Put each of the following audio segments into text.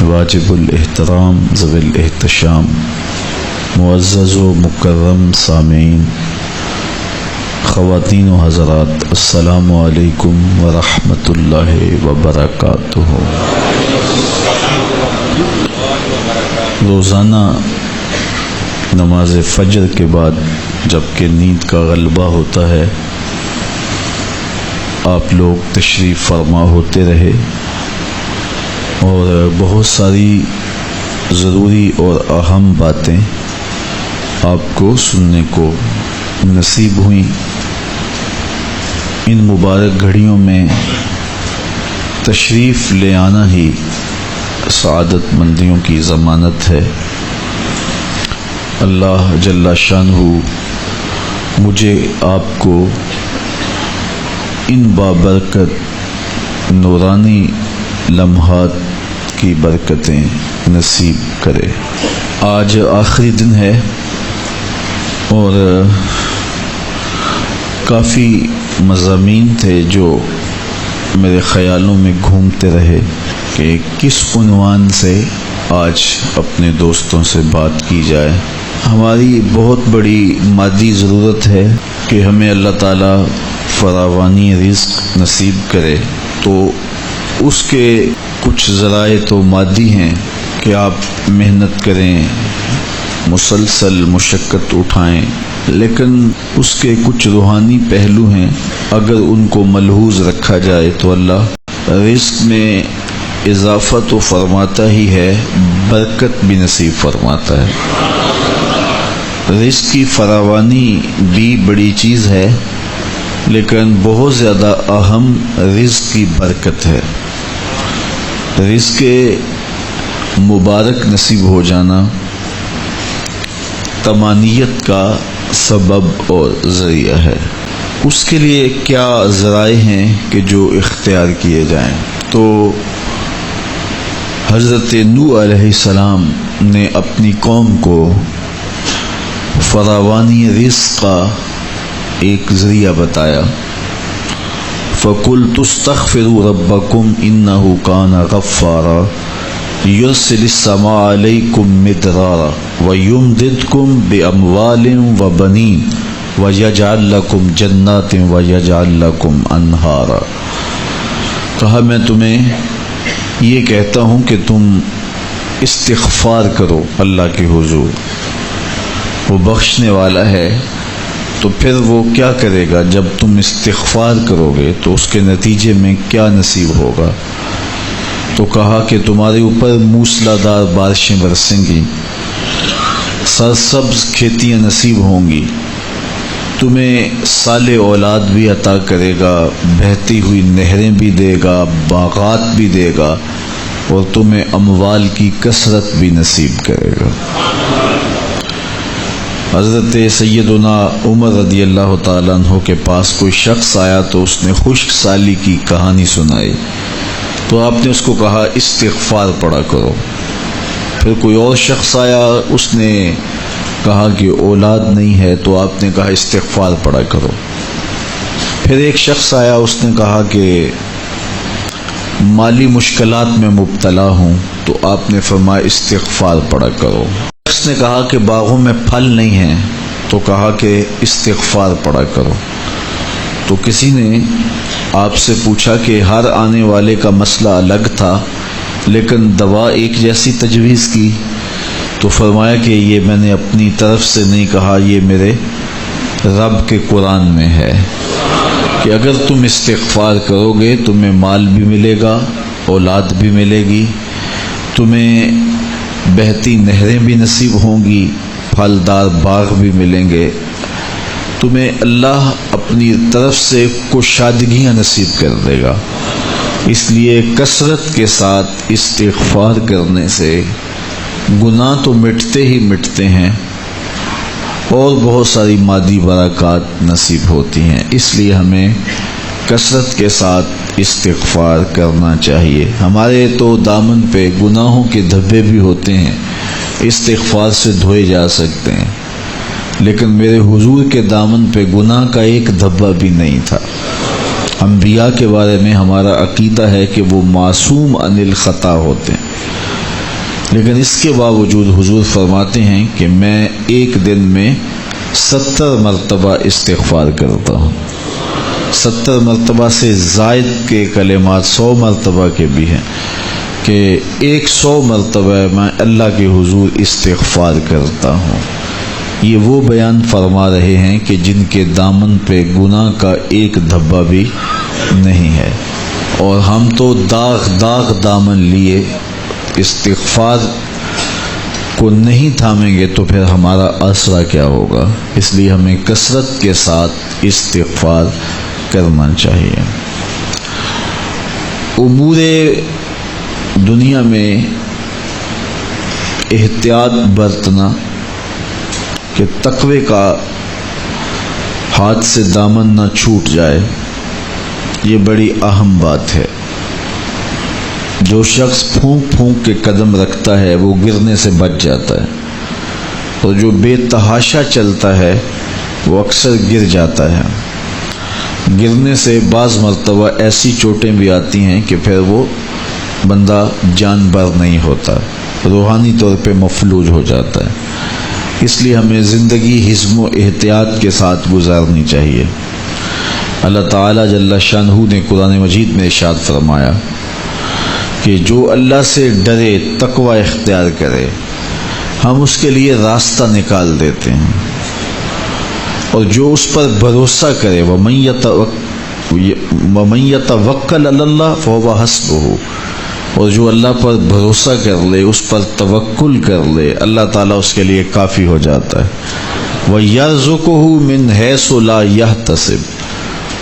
واجب الاحترام ذوی الاحتشام معزز و مکرم سامعین، خواتین و حضرات، السلام علیکم ورحمۃ اللہ وبرکاتہ۔ روزانہ نماز فجر کے بعد جب کہ نیند کا غلبہ ہوتا ہے، آپ لوگ تشریف فرما ہوتے رہے اور بہت ساری ضروری اور اہم باتیں آپ کو سننے کو نصیب ہوئیں۔ ان مبارک گھڑیوں میں تشریف لے آنا ہی سعادت مندیوں کی ضمانت ہے۔ اللہ جل شانہ مجھے آپ کو ان بابرکت نورانی لمحات کی برکتیں نصیب کرے۔ آج آخری دن ہے اور کافی مضامین تھے جو میرے خیالوں میں گھومتے رہے کہ کس عنوان سے آج اپنے دوستوں سے بات کی جائے۔ ہماری بہت بڑی مادی ضرورت ہے کہ ہمیں اللہ تعالیٰ فراوانی رزق نصیب کرے، تو اس کے کچھ ذرائع تو مادی ہیں کہ آپ محنت کریں، مسلسل مشقت اٹھائیں، لیکن اس کے کچھ روحانی پہلو ہیں، اگر ان کو ملحوظ رکھا جائے تو اللہ رزق میں اضافہ تو فرماتا ہی ہے، برکت بھی نصیب فرماتا ہے۔ رزق کی فراوانی بھی بڑی چیز ہے، لیکن بہت زیادہ اہم رزق کی برکت ہے۔ رزق مبارک نصیب ہو جانا طمانینت کا سبب اور ذریعہ ہے۔ اس کے لیے کیا ذرائع ہیں کہ جو اختیار کیے جائیں؟ تو حضرت نوح علیہ السلام نے اپنی قوم کو فراوانی رزق کا ایک ذریعہ بتایا۔ فَقُلْتُ اسْتَغْفِرُوا رَبَّكُمْ إِنَّهُ كَانَ غَفَّارًا يُرْسِلِ السَّمَاءَ عَلَيْكُمْ مِدْرَارًا وَيُمْدِدْكُمْ بِأَمْوَالٍ وَبَنِينَ وَيَجْعَلْ لَكُمْ جَنَّاتٍ وَيَجْعَلْ لَكُمْ أَنْهَارًا۔ کہا میں تمہیں یہ کہتا ہوں کہ تم استغفار کرو اللہ کے حضور، وہ بخشنے والا ہے۔ تو پھر وہ کیا کرے گا؟ جب تم استغفار کرو گے تو اس کے نتیجے میں کیا نصیب ہوگا؟ تو کہا کہ تمہارے اوپر موسلا دار بارشیں برسیں گی، سرسبز کھیتیاں نصیب ہوں گی، تمہیں صالح اولاد بھی عطا کرے گا، بہتی ہوئی نہریں بھی دے گا، باغات بھی دے گا، اور تمہیں اموال کی کثرت بھی نصیب کرے گا۔ حضرت سیدنا عمر رضی اللہ تعالیٰ عنہ کے پاس کوئی شخص آیا تو اس نے خشک سالی کی کہانی سنائی، تو آپ نے اس کو کہا استغفار پڑھا کرو۔ پھر کوئی اور شخص آیا، اس نے کہا کہ اولاد نہیں ہے، تو آپ نے کہا استغفار پڑھا کرو۔ پھر ایک شخص آیا، اس نے کہا کہ مالی مشکلات میں مبتلا ہوں، تو آپ نے فرمایا استغفار پڑھا کرو۔ شخص نے کہا کہ باغوں میں پھل نہیں ہیں، تو کہا کہ استغفار پڑھا کرو۔ تو کسی نے آپ سے پوچھا کہ ہر آنے والے کا مسئلہ الگ تھا لیکن دوا ایک جیسی تجویز کی، تو فرمایا کہ یہ میں نے اپنی طرف سے نہیں کہا، یہ میرے رب کے قرآن میں ہے کہ اگر تم استغفار کرو گے تمہیں مال بھی ملے گا، اولاد بھی ملے گی، تمہیں بہتی نہریں بھی نصیب ہوں گی، پھلدار باغ بھی ملیں گے، تمہیں اللہ اپنی طرف سے کشادگیاں نصیب کر دے گا۔ اس لیے کثرت کے ساتھ استغفار کرنے سے گناہ تو مٹتے ہی مٹتے ہیں اور بہت ساری مادی برکات نصیب ہوتی ہیں۔ اس لیے ہمیں کثرت کے ساتھ استغفار کرنا چاہیے۔ ہمارے تو دامن پہ گناہوں کے دھبے بھی ہوتے ہیں، استغفار سے دھوئے جا سکتے ہیں، لیکن میرے حضور کے دامن پہ گناہ کا ایک دھبا بھی نہیں تھا۔ انبیاء کے بارے میں ہمارا عقیدہ ہے کہ وہ معصوم عن الخطا ہوتے ہیں، لیکن اس کے باوجود حضور فرماتے ہیں کہ میں ایک دن میں 70 مرتبہ استغفار کرتا ہوں. 70 مرتبہ سے زائد کے کلمات 100 مرتبہ کے بھی ہیں کہ 100 مرتبہ میں اللہ کے حضور استغفار کرتا ہوں. یہ وہ بیان فرما رہے ہیں کہ جن کے دامن پہ گناہ کا ایک دھبا بھی نہیں ہے، اور ہم تو داغ دامن لیے استغفار کو نہیں تھامیں گے تو پھر ہمارا آسرا کیا ہوگا. اس لیے ہمیں کثرت کے ساتھ استغفار کرنا چاہیے. امور دنیا میں احتیاط برتنا کہ تقوی کا ہاتھ سے دامن نہ چھوٹ جائے، یہ بڑی اہم بات ہے. جو شخص پھونک کے قدم رکھتا ہے وہ گرنے سے بچ جاتا ہے، اور جو بے تحاشا چلتا ہے وہ اکثر گر جاتا ہے. گرنے سے بعض مرتبہ ایسی چوٹیں بھی آتی ہیں کہ پھر وہ بندہ جان بر نہیں ہوتا، روحانی طور پہ مفلوج ہو جاتا ہے. اس لیے ہمیں زندگی حزم و احتیاط کے ساتھ گزارنی چاہیے. اللہ تعالیٰ جل شانہ نے قرآن مجید میں ارشاد فرمایا کہ جو اللہ سے ڈرے، تقوی اختیار کرے، ہم اس کے لیے راستہ نکال دیتے ہیں. اور جو اس پر بھروسہ کرے، وَمَن يَتَوَکَّلْ عَلَى اللَّهِ فَهُوَ حَسْبُهُ، اور جو اللہ پر بھروسہ کر لے، اس پر توکل کر لے، اللہ تعالیٰ اس کے لیے کافی ہو جاتا ہے. وَيَرْزُقُهُ مِنْ حَيْثُ لَا يَحْتَسِبُ،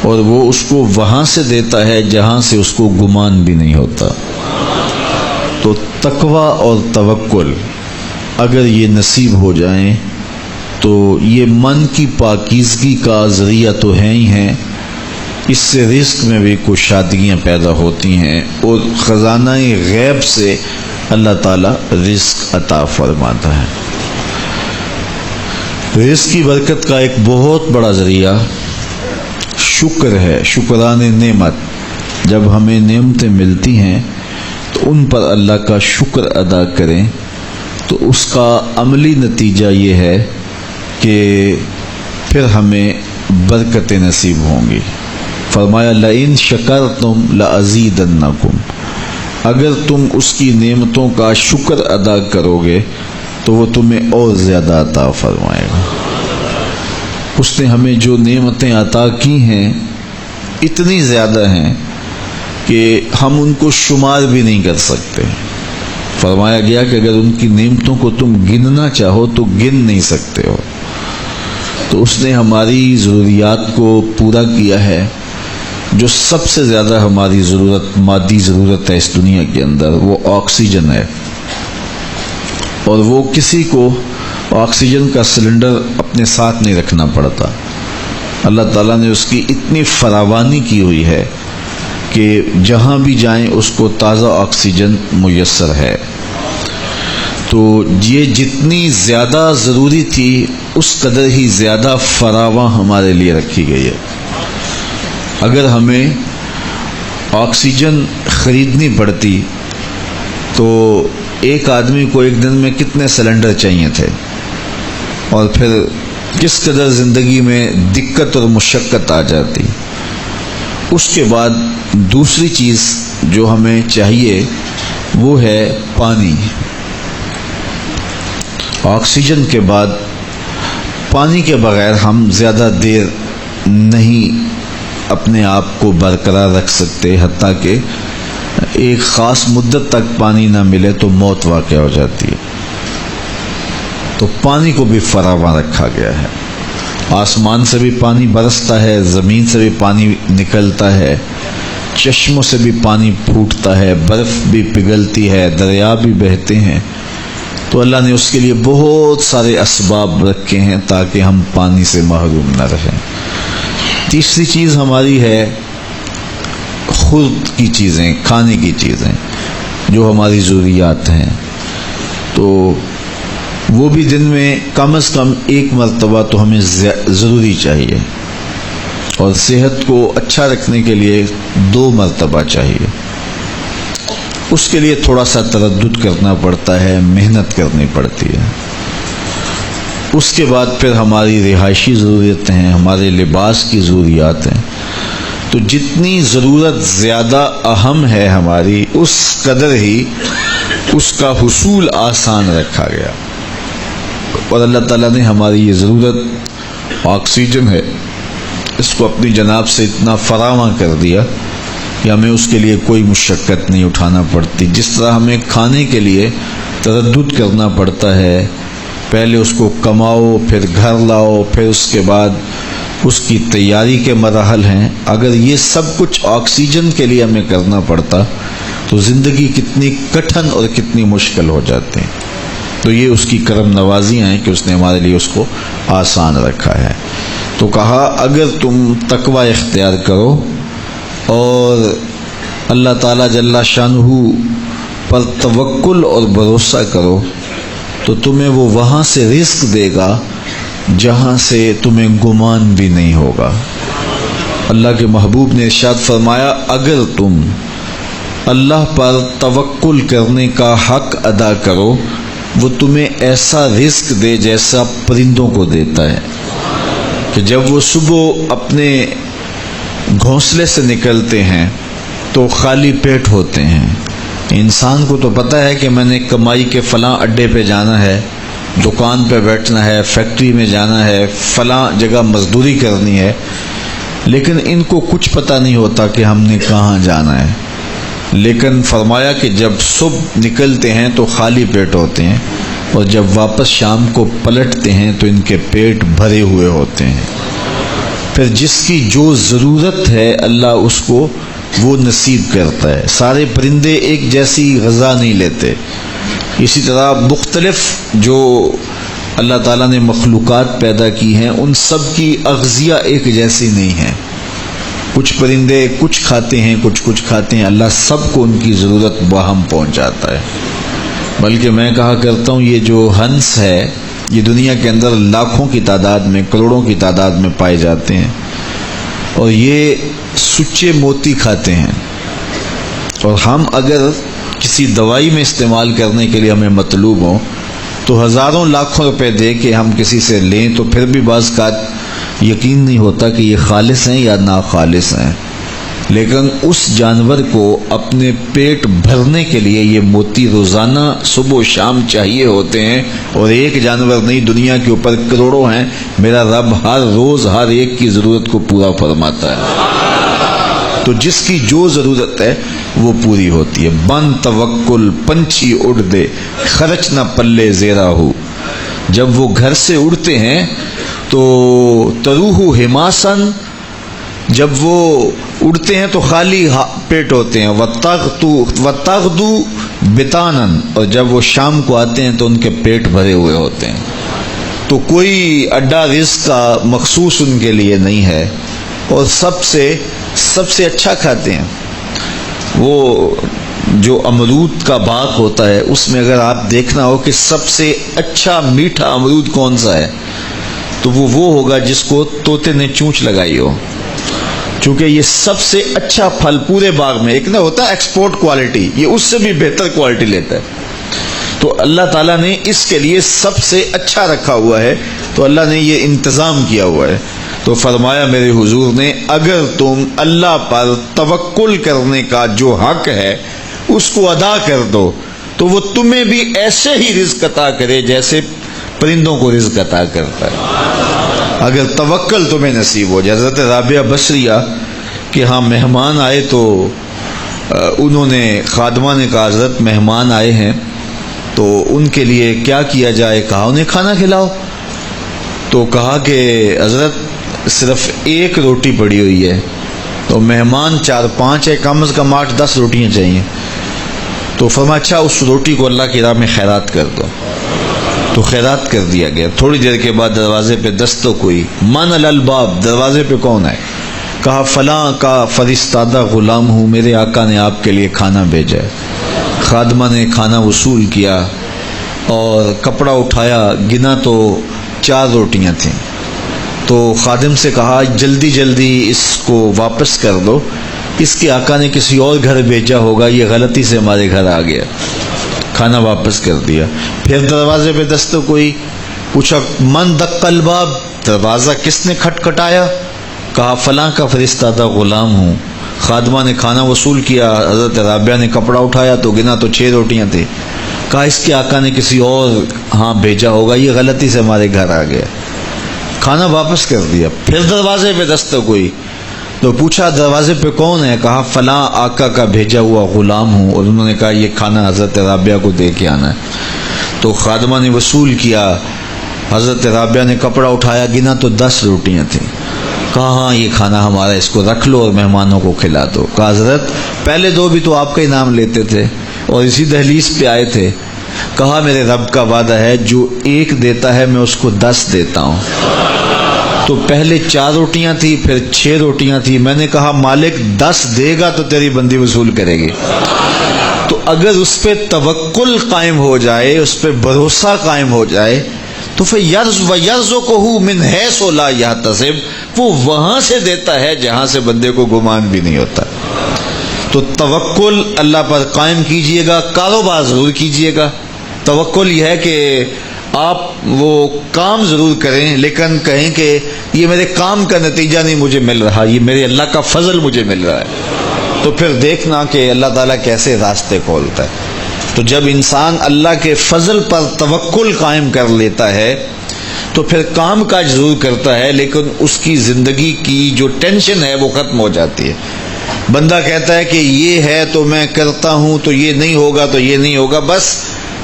اور وہ اس کو وہاں سے دیتا ہے جہاں سے اس کو گمان بھی نہیں ہوتا. تو تقوی اور توکل اگر یہ نصیب ہو جائیں تو یہ من کی پاکیزگی کا ذریعہ تو ہے ہی ہیں، اس سے رزق میں بھی کچھ شادیاں پیدا ہوتی ہیں، اور خزانہ غیب سے اللہ تعالیٰ رزق عطا فرماتا ہے. رزق کی برکت کا ایک بہت بڑا ذریعہ شکر ہے، شکران نعمت. جب ہمیں نعمتیں ملتی ہیں تو ان پر اللہ کا شکر ادا کریں تو اس کا عملی نتیجہ یہ ہے کہ پھر ہمیں برکتیں نصیب ہوں گی. فرمایا لئن شکرتم لازیدنکم، اگر تم اس کی نعمتوں کا شکر ادا کرو گے تو وہ تمہیں اور زیادہ عطا فرمائے گا. اس نے ہمیں جو نعمتیں عطا کی ہیں اتنی زیادہ ہیں کہ ہم ان کو شمار بھی نہیں کر سکتے. فرمایا گیا کہ اگر ان کی نعمتوں کو تم گننا چاہو تو گن نہیں سکتے ہو. تو اس نے ہماری ضروریات کو پورا کیا ہے. جو سب سے زیادہ ہماری ضرورت، مادی ضرورت ہے اس دنیا کے اندر، وہ آکسیجن ہے. اور وہ کسی کو آکسیجن کا سلنڈر اپنے ساتھ نہیں رکھنا پڑتا. اللہ تعالیٰ نے اس کی اتنی فراوانی کی ہوئی ہے کہ جہاں بھی جائیں اس کو تازہ آکسیجن میسر ہے. تو یہ جتنی زیادہ ضروری تھی اس قدر ہی زیادہ فراواں ہمارے لیے رکھی گئی ہے. اگر ہمیں آکسیجن خریدنی پڑتی تو ایک آدمی کو ایک دن میں کتنے سلنڈر چاہیے تھے، اور پھر کس قدر زندگی میں دقت اور مشقت آ جاتی. اس کے بعد دوسری چیز جو ہمیں چاہیے وہ ہے پانی. آکسیجن کے بعد پانی کے بغیر ہم زیادہ دیر نہیں اپنے آپ کو برقرار رکھ سکتے، حتیٰ کہ ایک خاص مدت تک پانی نہ ملے تو موت واقع ہو جاتی ہے. تو پانی کو بھی فراواں رکھا گیا ہے. آسمان سے بھی پانی برستا ہے، زمین سے بھی پانی نکلتا ہے، چشموں سے بھی پانی پھوٹتا ہے، برف بھی پگھلتی ہے، دریا بھی بہتے ہیں. تو اللہ نے اس کے لیے بہت سارے اسباب رکھے ہیں تاکہ ہم پانی سے محروم نہ رہیں. تیسری چیز ہماری ہے خود کی چیزیں، کھانے کی چیزیں جو ہماری ضروریات ہیں. تو وہ بھی دن میں کم از کم ایک مرتبہ تو ہمیں ضروری چاہیے، اور صحت کو اچھا رکھنے کے لیے 2 مرتبہ چاہیے. اس کے لیے تھوڑا سا تردد کرنا پڑتا ہے، محنت کرنی پڑتی ہے۔ اس کے بعد پھر ہماری رہائشی ضرورتیں ہیں، ہمارے لباس کی ضروریات ہیں، تو جتنی ضرورت زیادہ اہم ہے ہماری، اس قدر ہی اس کا حصول آسان رکھا گیا۔ اور اللہ تعالیٰ نے ہماری یہ ضرورت آکسیجن ہے، اس کو اپنی جناب سے اتنا فراواں کر دیا کہ ہمیں اس کے لیے کوئی مشقت نہیں اٹھانا پڑتی۔ جس طرح ہمیں کھانے کے لیے تردد کرنا پڑتا ہے، پہلے اس کو کماؤ، پھر گھر لاؤ، پھر اس کے بعد اس کی تیاری کے مراحل ہیں، اگر یہ سب کچھ آکسیجن کے لیے ہمیں کرنا پڑتا تو زندگی کتنی کٹھن اور کتنی مشکل ہو جاتی۔ تو یہ اس کی کرم نوازیاں ہیں کہ اس نے ہمارے لیے اس کو آسان رکھا ہے۔ تو کہا اگر تم تقوی اختیار کرو اور اللہ تعالیٰ جل شانہ پر توکل اور بھروسہ کرو تو تمہیں وہ وہاں سے رزق دے گا جہاں سے تمہیں گمان بھی نہیں ہوگا۔ اللہ کے محبوب نے ارشاد فرمایا اگر تم اللہ پر توکل کرنے کا حق ادا کرو، وہ تمہیں ایسا رزق دے جیسا پرندوں کو دیتا ہے، کہ جب وہ صبح اپنے گھونسلے سے نکلتے ہیں تو خالی پیٹ ہوتے ہیں۔ انسان کو تو پتہ ہے کہ میں نے کمائی کے فلاں اڈے پہ جانا ہے، دکان پہ بیٹھنا ہے، فیکٹری میں جانا ہے، فلاں جگہ مزدوری کرنی ہے، لیکن ان کو کچھ پتہ نہیں ہوتا کہ ہم نے کہاں جانا ہے۔ لیکن فرمایا کہ جب صبح نکلتے ہیں تو خالی پیٹ ہوتے ہیں، اور جب واپس شام کو پلٹتے ہیں تو ان کے پیٹ بھرے ہوئے ہوتے ہیں۔ پھر جس کی جو ضرورت ہے اللہ اس کو وہ نصیب کرتا ہے۔ سارے پرندے ایک جیسی غذا نہیں لیتے، اسی طرح مختلف جو اللہ تعالیٰ نے مخلوقات پیدا کی ہیں ان سب کی اغذیہ ایک جیسی نہیں ہے۔ کچھ پرندے کچھ کھاتے ہیں، کچھ کھاتے ہیں، اللہ سب کو ان کی ضرورت باہم پہنچاتا ہے۔ بلکہ میں کہا کرتا ہوں یہ جو ہنس ہے یہ دنیا کے اندر لاکھوں کی تعداد میں، کروڑوں کی تعداد میں پائے جاتے ہیں، اور یہ سچے موتی کھاتے ہیں، اور ہم اگر کسی دوائی میں استعمال کرنے کے لیے ہمیں مطلوب ہوں تو ہزاروں لاکھوں روپے دے کے ہم کسی سے لیں تو پھر بھی بعض کا یقین نہیں ہوتا کہ یہ خالص ہیں یا ناخالص ہیں۔ لیکن اس جانور کو اپنے پیٹ بھرنے کے لیے یہ موتی روزانہ صبح و شام چاہیے ہوتے ہیں، اور ایک جانور نہیں، دنیا کے اوپر کروڑوں ہیں، میرا رب ہر روز ہر ایک کی ضرورت کو پورا فرماتا ہے۔ تو جس کی جو ضرورت ہے وہ پوری ہوتی ہے۔ بن توکل پنچھی اڑ دے، خرچ نہ پلے زیرا ہو۔ جب وہ گھر سے اڑتے ہیں تو تروح حماسن، جب وہ اڑتے ہیں تو خالی پیٹ ہوتے ہیں، وتغدو بتانن، اور جب وہ شام کو آتے ہیں تو ان کے پیٹ بھرے ہوئے ہوتے ہیں۔ تو کوئی اڈا رزق کا مخصوص ان کے لیے نہیں ہے، اور سب سے اچھا کھاتے ہیں۔ وہ جو امرود کا باغ ہوتا ہے اس میں اگر آپ دیکھنا ہو کہ سب سے اچھا میٹھا امرود کون سا ہے تو وہ ہوگا جس کو طوطے نے چونچ لگائی ہو، چونکہ یہ سب سے اچھا پھل پورے باغ میں، ایک نہ ہوتا ہے ایکسپورٹ کوالٹی، یہ اس سے بھی بہتر کوالٹی لیتا ہے۔ تو اللہ تعالیٰ نے اس کے لیے سب سے اچھا رکھا ہوا ہے، تو اللہ نے یہ انتظام کیا ہوا ہے۔ تو فرمایا میرے حضور نے اگر تم اللہ پر توکل کرنے کا جو حق ہے اس کو ادا کر دو تو وہ تمہیں بھی ایسے ہی رزق عطا کرے جیسے پرندوں کو رزق عطا کرتا ہے، اگر توکل تمہیں نصیب ہو جائے۔ حضرت رابعہ بصریہ کہ ہاں مہمان آئے تو انہوں نے خادمہ نے کہا حضرت مہمان آئے ہیں تو ان کے لیے کیا کیا جائے، کہا انہیں کھانا کھلاؤ۔ تو کہا کہ حضرت صرف ایک روٹی پڑی ہوئی ہے، تو مہمان 4-5 ہے، کم از کم 8-10 روٹیاں چاہیے۔ تو فرمایا اچھا اس روٹی کو اللہ کی راہ میں خیرات کر دو، تو خیرات کر دیا گیا۔ تھوڑی دیر کے بعد دروازے پہ دستک ہوئی، من الباب، دروازے پہ کون ہے؟ کہا فلاں کا فرستادہ غلام ہوں، میرے آقا نے آپ کے لیے کھانا بھیجا ہے۔ خادمہ نے کھانا وصول کیا اور کپڑا اٹھایا، گنا تو 4 روٹیاں تھیں۔ تو خادم سے کہا جلدی جلدی اس کو واپس کر دو، اس کے آقا نے کسی اور گھر بھیجا ہوگا، یہ غلطی سے ہمارے گھر آ گیا، کھانا واپس کر دیا۔ پھر دروازے پہ دستک ہوئی، پوچھا من دق الباب، دروازہ کس نے کھٹکھٹایا؟ کہا فلاں کا فرشتہ تھا، غلام ہوں۔ خادمہ نے کھانا وصول کیا، حضرت رابعہ نے کپڑا اٹھایا تو گنا تو 6 روٹیاں تھیں۔ کہا اس کے آقا نے کسی اور ہاں بھیجا ہوگا، یہ غلطی سے ہمارے گھر آ گیا، کھانا واپس کر دیا۔ پھر دروازے پہ دستک ہوئی تو پوچھا دروازے پہ کون ہے؟ کہا فلاں آقا کا بھیجا ہوا غلام ہوں، اور انہوں نے کہا یہ کھانا حضرت رابعہ کو دے کے آنا ہے۔ تو خادمہ نے وصول کیا، حضرت رابعہ نے کپڑا اٹھایا، گنا تو 10 روٹیاں تھیں۔ کہا ہاں یہ کھانا ہمارا، اس کو رکھ لو اور مہمانوں کو کھلا دو۔ کہا حضرت پہلے 2 بھی تو آپ کا ہی نام لیتے تھے اور اسی دہلیز پہ آئے تھے۔ کہا میرے رب کا وعدہ ہے جو 1 دیتا ہے میں اس کو 10 دیتا ہوں۔ تو پہلے 4 روٹیاں تھی، پھر 6 روٹیاں تھی۔ میں نے کہا مالک 10 دے گا تو تیری بندی وصول کرے گی۔ تو اگر اس پہ توکل قائم ہو جائے، اس پہ بھروسہ قائم ہو جائے تو پھر یرزقہ من حیث لا یحتسب، وہ وہاں سے دیتا ہے جہاں سے بندے کو گمان بھی نہیں ہوتا۔ تو توکل اللہ پر قائم کیجئے گا، کاروبار ضرور کیجئے گا۔ توکل یہ ہے کہ آپ وہ کام ضرور کریں لیکن کہیں کہ یہ میرے کام کا نتیجہ نہیں مجھے مل رہا، یہ میرے اللہ کا فضل مجھے مل رہا ہے۔ تو پھر دیکھنا کہ اللہ تعالیٰ کیسے راستے کھولتا ہے۔ تو جب انسان اللہ کے فضل پر توکل قائم کر لیتا ہے تو پھر کام کاج ضرور کرتا ہے لیکن اس کی زندگی کی جو ٹینشن ہے وہ ختم ہو جاتی ہے۔ بندہ کہتا ہے کہ یہ ہے تو میں کرتا ہوں، تو یہ نہیں ہوگا تو یہ نہیں ہوگا، بس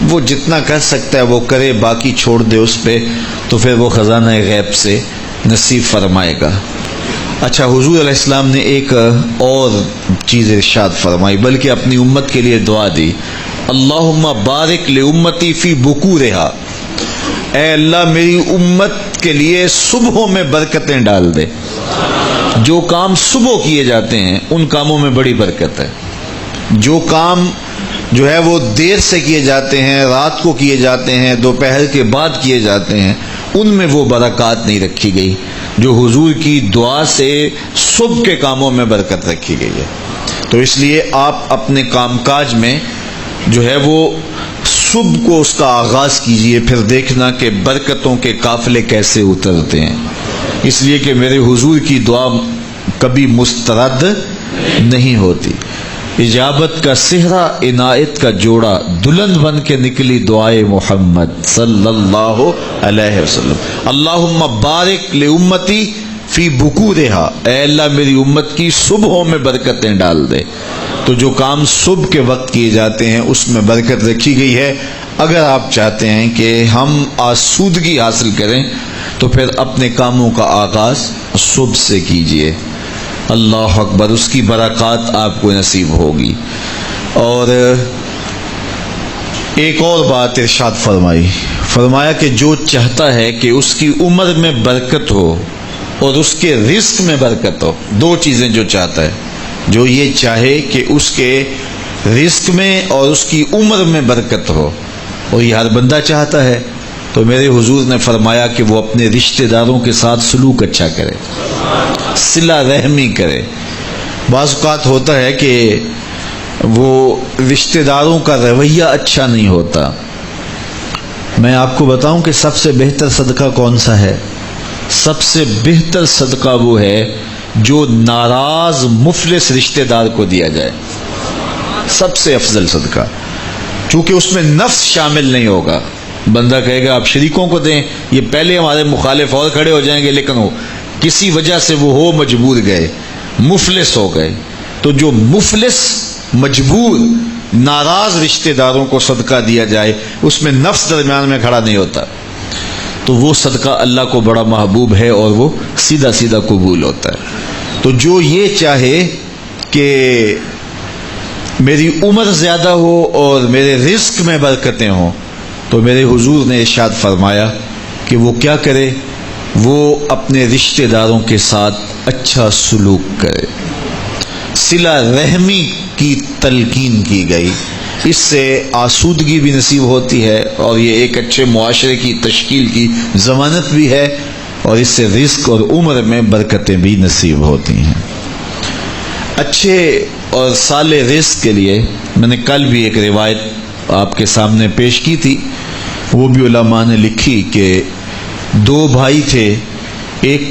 وہ جتنا کر سکتا ہے وہ کرے، باقی چھوڑ دے اس پہ، تو پھر وہ خزانہ غیب سے نصیب فرمائے گا۔ اچھا، حضور علیہ السلام نے ایک اور چیز ارشاد فرمائی، بلکہ اپنی امت کے لیے دعا دی، اللہم بارک لامتی فی بکورہا، اے اللہ میری امت کے لیے صبحوں میں برکتیں ڈال دے۔ جو کام صبح کیے جاتے ہیں ان کاموں میں بڑی برکت ہے، جو کام جو ہے وہ دیر سے کیے جاتے ہیں، رات کو کیے جاتے ہیں، دوپہر کے بعد کیے جاتے ہیں، ان میں وہ برکات نہیں رکھی گئی جو حضور کی دعا سے صبح کے کاموں میں برکت رکھی گئی ہے۔ تو اس لیے آپ اپنے کام کاج میں جو ہے وہ صبح کو اس کا آغاز کیجئے، پھر دیکھنا کہ برکتوں کے قافلے کیسے اترتے ہیں، اس لیے کہ میرے حضور کی دعا کبھی مسترد نہیں ہوتی۔ اجابت کا صحرا، عنایت کا جوڑا، دلہن بن کے نکلی دعائے محمد صلی اللہ علیہ وسلم۔ اللہم بارک لامتی فی بکورہا، اے اللہ میری امت کی صبحوں میں برکتیں ڈال دے۔ تو جو کام صبح کے وقت کیے جاتے ہیں اس میں برکت رکھی گئی ہے۔ اگر آپ چاہتے ہیں کہ ہم آسودگی حاصل کریں تو پھر اپنے کاموں کا آغاز صبح سے کیجئے۔ اللہ اکبر، اس کی برکات آپ کو نصیب ہوگی۔ اور ایک اور بات ارشاد فرمایا کہ جو چاہتا ہے کہ اس کی عمر میں برکت ہو اور اس کے رزق میں برکت ہو، 2 چیزیں جو چاہتا ہے، جو یہ چاہے کہ اس کے رزق میں اور اس کی عمر میں برکت ہو، اور یہ ہر بندہ چاہتا ہے، تو میرے حضور نے فرمایا کہ وہ اپنے رشتہ داروں کے ساتھ سلوک اچھا کرے، صلہ رحمی کرے۔ بعض اوقات ہوتا ہے کہ وہ رشتہ داروں کا رویہ اچھا نہیں ہوتا۔ میں آپ کو بتاؤں کہ سب سے بہتر صدقہ کون سا ہے؟ سب سے بہتر صدقہ وہ ہے جو ناراض مفلس رشتہ دار کو دیا جائے، سب سے افضل صدقہ، چونکہ اس میں نفس شامل نہیں ہوگا۔ بندہ کہے گا آپ شریکوں کو دیں، یہ پہلے ہمارے مخالف اور کھڑے ہو جائیں گے، لیکن وہ کسی وجہ سے وہ ہو مجبور گئے، مفلس ہو گئے۔ تو جو مفلس مجبور ناراض رشتہ داروں کو صدقہ دیا جائے، اس میں نفس درمیان میں کھڑا نہیں ہوتا، تو وہ صدقہ اللہ کو بڑا محبوب ہے اور وہ سیدھا سیدھا قبول ہوتا ہے۔ تو جو یہ چاہے کہ میری عمر زیادہ ہو اور میرے رزق میں برکتیں ہوں، تو میرے حضور نے ارشاد فرمایا کہ وہ کیا کرے، وہ اپنے رشتہ داروں کے ساتھ اچھا سلوک کرے۔ صلہ رحمی کی تلقین کی گئی، اس سے آسودگی بھی نصیب ہوتی ہے اور یہ ایک اچھے معاشرے کی تشکیل کی ضمانت بھی ہے، اور اس سے رزق اور عمر میں برکتیں بھی نصیب ہوتی ہیں۔ اچھے اور صالح رزق کے لیے میں نے کل بھی ایک روایت آپ کے سامنے پیش کی تھی، وہ بھی علماء نے لکھی کہ دو بھائی تھے، ایک